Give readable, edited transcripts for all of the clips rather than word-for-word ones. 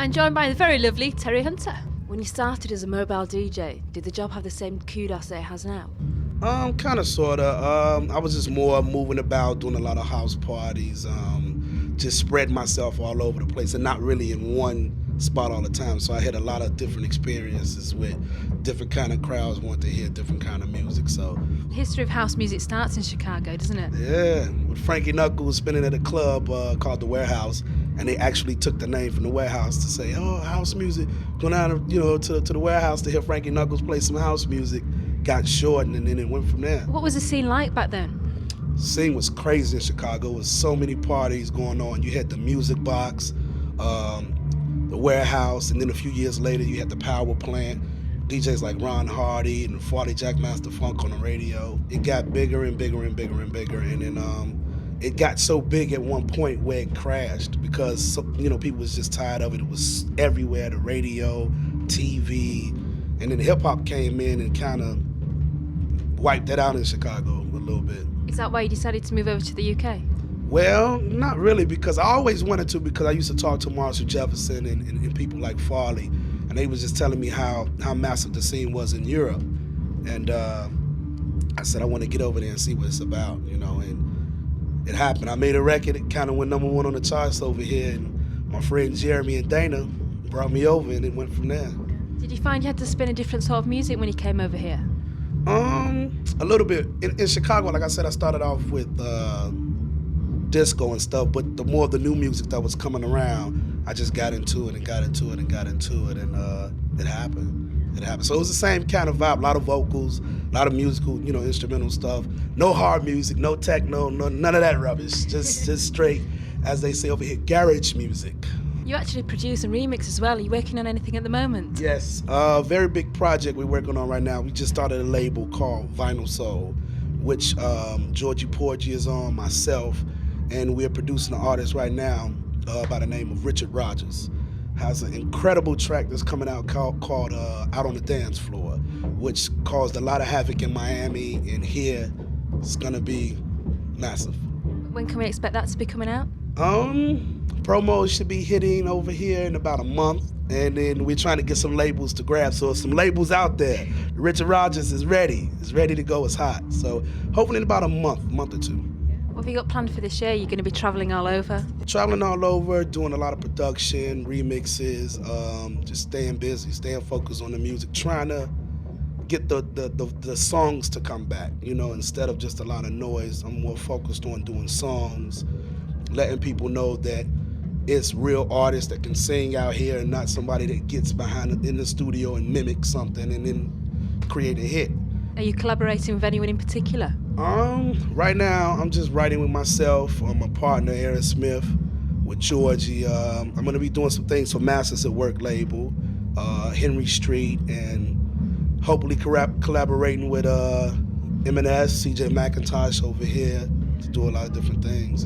I'm joined by the very lovely Terry Hunter. When you started as a mobile DJ, did the job have the same kudos that it has now? Kind of, sort of. I was just more moving about, doing a lot of house parties, just spreading myself all over the place and not really in one spot all the time. So I had a lot of different experiences with different kind of crowds wanting to hear different kind of music. So The history of house music starts in Chicago, doesn't it? yeah, with Frankie Knuckles spinning at a club called The Warehouse, and they actually took the name from The Warehouse to say, oh, house music, go down to the Warehouse to hear Frankie Knuckles play some house music. Got shortened, and then it went from there. What was the scene like back then? Scene was crazy in Chicago. There was so many parties going on. You had the Music Box, the Warehouse, and then a few years later you had the Power Plant. DJs like Ron Hardy and 40 Jackmaster Funk on the radio. It got bigger and bigger and bigger and bigger, and then it got so big at one point where it crashed because people was just tired of it. It was everywhere, the radio, TV, and then hip hop came in and kind of wiped that out in Chicago a little bit. Is that why you decided to move over to the UK? Well, not really, because I always wanted to, because I used to talk to Marshall Jefferson and people like Farley, and they was just telling me how massive the scene was in Europe. And I said, I want to get over there and see what it's about, and it happened. I made a record, it kind of went #1 on the charts over here, and my friend Jeremy and Dana brought me over, and it went from there. Did you find you had to spin a different sort of music when you came over here? A little bit. In Chicago, like I said, I started off with disco and stuff, but the more of the new music that was coming around, I just got into it and got into it and got into it, and it happened. It happened. So it was the same kind of vibe, a lot of vocals, a lot of musical, instrumental stuff. No hard music, no techno, none of that rubbish. Just straight, as they say over here, garage music. You actually produce and remix as well. Are you working on anything at the moment? Yes, very big project we're working on right now. We just started a label called Vinyl Soul, which Georgie Porgy is on, myself, and we're producing an artist right now by the name of Richard Rogers. Has an incredible track that's coming out called Out on the Dance Floor, which caused a lot of havoc in Miami, and here it's gonna be massive. When can we expect that to be coming out? Promos should be hitting over here in about a month, and then we're trying to get some labels to grab. So some labels out there. Richard Rogers is ready. It's ready to go. It's hot. So hopefully in about a month or two. What have you got planned for this year? You're going to be traveling all over? Traveling all over, doing a lot of production, remixes, just staying busy, staying focused on the music, trying to get the songs to come back. Instead of just a lot of noise, I'm more focused on doing songs, letting people know that it's real artists that can sing out here and not somebody that gets behind in the studio and mimics something and then create a hit. Are you collaborating with anyone in particular? Right now, I'm just writing with myself, my partner, Aaron Smith, with Georgie. I'm going to be doing some things for Masters at Work label, Henry Street, and hopefully collaborating with M&S, CJ McIntosh over here to do a lot of different things.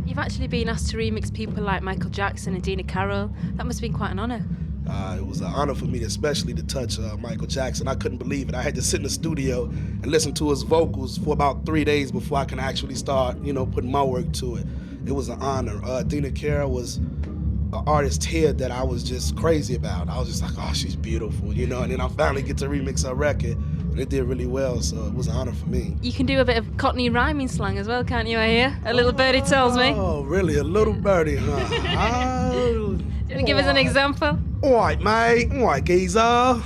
You've actually been asked to remix people like Michael Jackson and Dina Carroll. That must have been quite an honour. It was an honor for me, especially to touch Michael Jackson. I couldn't believe it. I had to sit in the studio and listen to his vocals for about 3 days before I can actually start, putting my work to it. It was an honor. Dina Carroll was an artist here that I was just crazy about. I was just like, oh, she's beautiful, and then I finally get to remix her record, and it did really well, so it was an honor for me. You can do a bit of Cockney rhyming slang as well, can't you, I hear? A little birdie tells me. Oh, really? A little birdie, huh? Do you want to give us an example? All right, mate. All right, geezer.